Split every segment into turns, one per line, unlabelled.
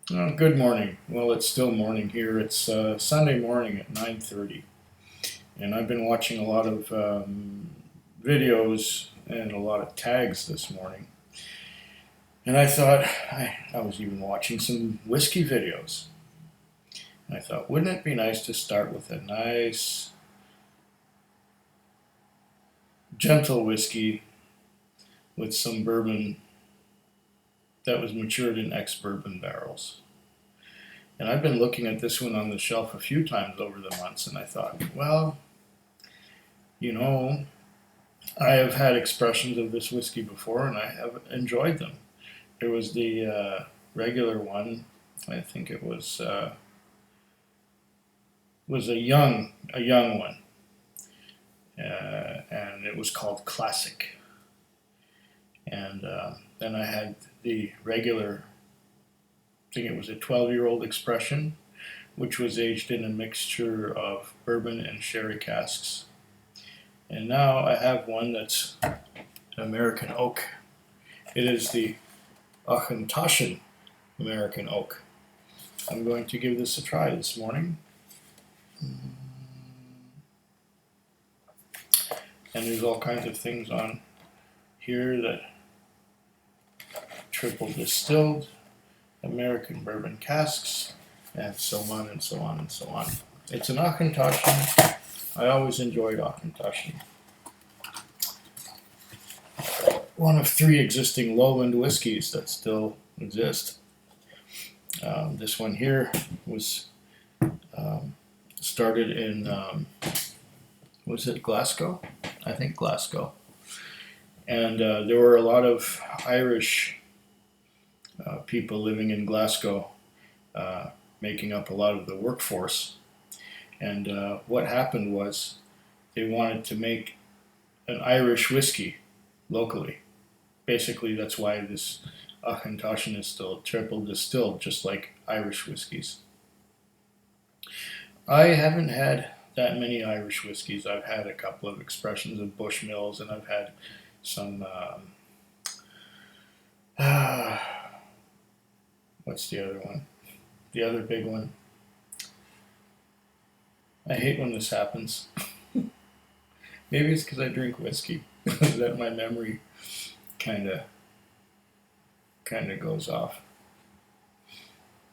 Good morning. Well, it's still morning here. It's Sunday morning at 9:30, and I've been watching a lot of videos and a lot of tags this morning. And I thought I was even watching some whiskey videos. And I thought, wouldn't it be nice to start with a nice, gentle whiskey with some bourbon that was matured in ex-bourbon barrels? And I've been looking at this one on the shelf a few times over the months, and I thought, well, you know, I have had expressions of this whiskey before, and I have enjoyed them. There was the regular one. I think it was a young one, and it was called Classic. And then I had the regular. I think it was a 12-year-old expression, which was aged in a mixture of bourbon and sherry casks. And now I have one that's American Oak. It is the Auchentoshan American Oak. I'm going to give this a try this morning. And there's all kinds of things on here that triple distilled, American bourbon casks, and so on and so on and so on. It's an Auchentoshan. I always enjoyed Auchentoshan. One of 3 existing lowland whiskies that still exist. This one here was started in, was it Glasgow? I think Glasgow. And there were a lot of Irish people living in Glasgow, making up a lot of the workforce. And what happened was they wanted to make an Irish whiskey locally. Basically, that's why this Auchentoshan is still triple distilled, just like Irish whiskies. I haven't had that many Irish whiskies. I've had a couple of expressions of Bushmills, and I've had some. What's the other one? The other big one. I hate when this happens. Maybe it's because I drink whiskey that my memory kind of goes off.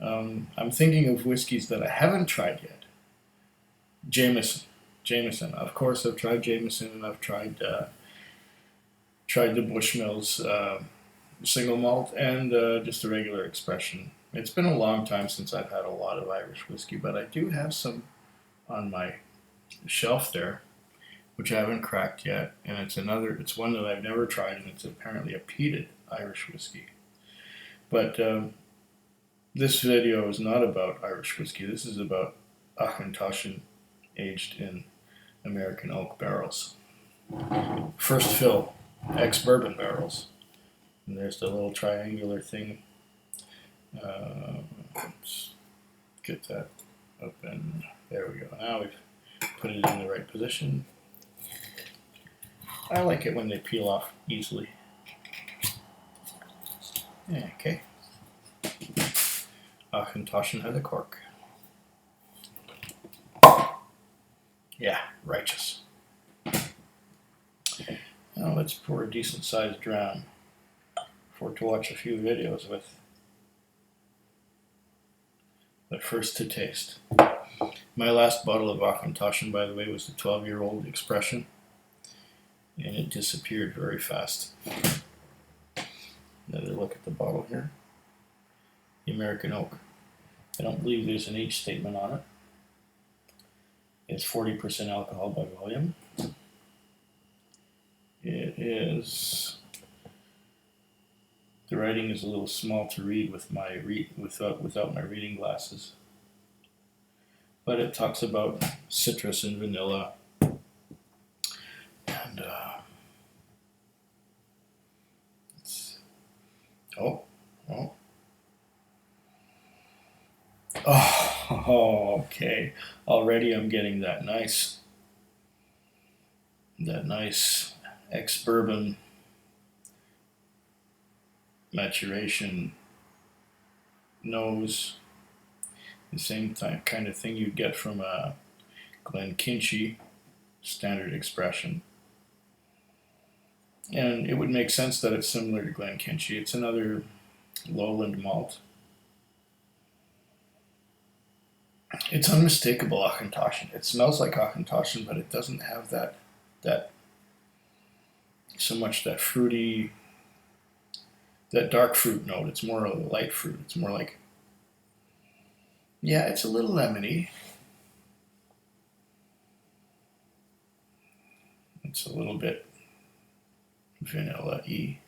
I'm thinking of whiskeys that I haven't tried yet. Jameson. Of course, I've tried Jameson, and I've tried the Bushmills single malt and just a regular expression. It's been a long time since I've had a lot of Irish whiskey, but I do have some on my shelf there, which I haven't cracked yet, and it's one that I've never tried, and it's apparently a peated Irish whiskey. But this video is not about Irish whiskey. This is about Auchentoshan aged in American oak barrels. First fill, ex-bourbon barrels. And there's the little triangular thing. Let's get that up, and there we go. Now we've put it in the right position. I like it when they peel off easily. Okay. Auchentoshan has a cork. Yeah, righteous. Now let's pour a decent sized dram to watch a few videos with. But first to taste. My last bottle of Auchentoshan, by the way, was the 12-year-old expression, and it disappeared very fast. Another look at the bottle here. The American Oak. I don't believe there's an age statement on it. It's 40% alcohol by volume. It is. The writing is a little small to read with without my reading glasses. But it talks about citrus and vanilla, and okay. Already I'm getting that nice ex-bourbon, maturation, nose, the same kind of thing you get from a Glenkinchie standard expression. And it would make sense that it's similar to Glenkinchie. It's another lowland malt. It's unmistakable Auchentoshan. It smells like Auchentoshan, but it doesn't have that so much that fruity, that dark fruit note. It's more of a light fruit. It's more like, yeah, it's a little lemony. It's a little bit vanilla-y.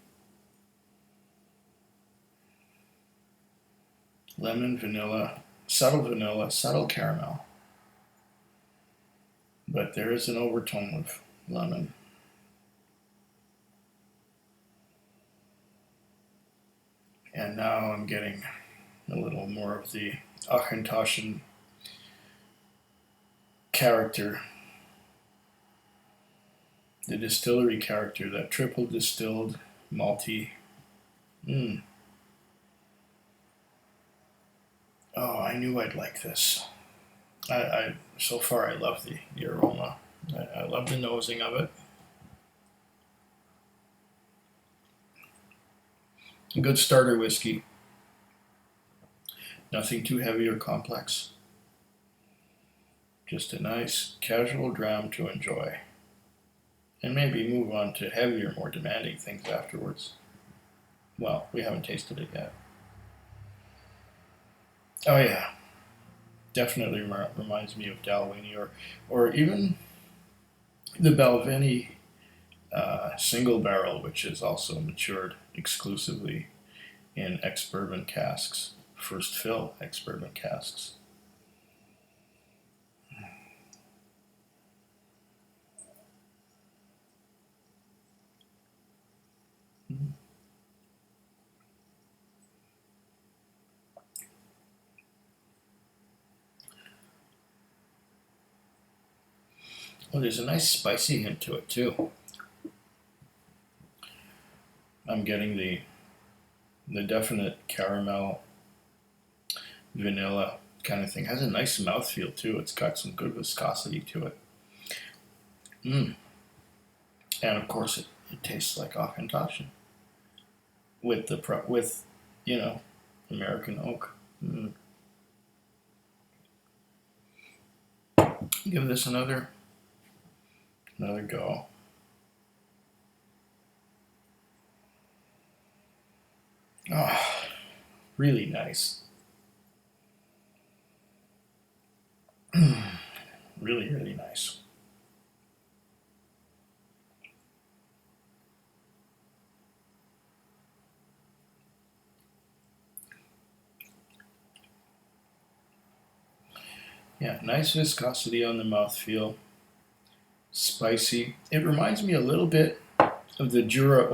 Lemon, vanilla, subtle caramel. But there is an overtone of lemon. And now I'm getting a little more of the Auchentoshan character, the distillery character, that triple distilled malty. Oh, I knew I'd like this. I so far I love the aroma. I love the nosing of it. A good starter whiskey. Nothing too heavy or complex. Just a nice casual dram to enjoy. And maybe move on to heavier, more demanding things afterwards. Well, we haven't tasted it yet. Oh yeah, definitely reminds me of Dalwhinnie, or even the Balvenie single barrel, which is also matured exclusively in ex-bourbon casks, first fill ex-bourbon casks. Oh, there's a nice spicy hint to it too. I'm getting the definite caramel, vanilla kind of thing. It has a nice mouthfeel too. It's got some good viscosity to it. And of course, it tastes like Auchentoshan with American oak. Give this another go. Oh, really nice. Really, really nice. Yeah, nice viscosity on the mouthfeel. Spicy. It reminds me a little bit of the Jura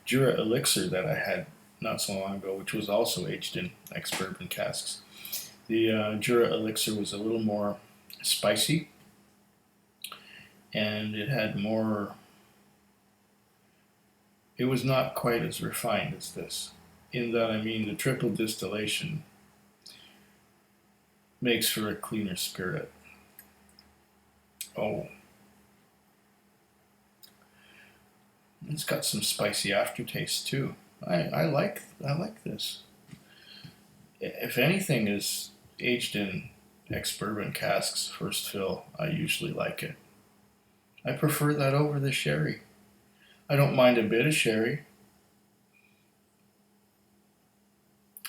Elixir that I had not so long ago, which was also aged in ex-bourbon casks. The Jura Elixir was a little more spicy, and it had more. It was not quite as refined as this. In that, I mean, the triple distillation makes for a cleaner spirit. Oh, it's got some spicy aftertaste too. I like this. If anything is aged in ex-bourbon casks first fill, I usually like it. I prefer that over the sherry. I don't mind a bit of sherry.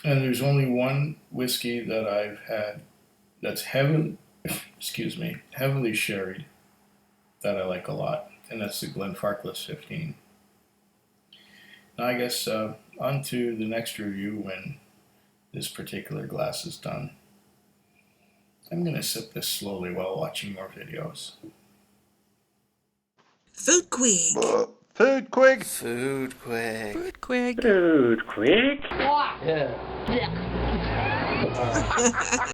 And there's only one whiskey that I've had that's heavily sherried that I like a lot, and that's the Glenfarclas 15. Now I guess on to the next review when this particular glass is done. I'm going to sip this slowly while watching more videos.
Food Quig.
Food Quig.
Food Quig.
Food Quig.
Food Quig.
Yeah.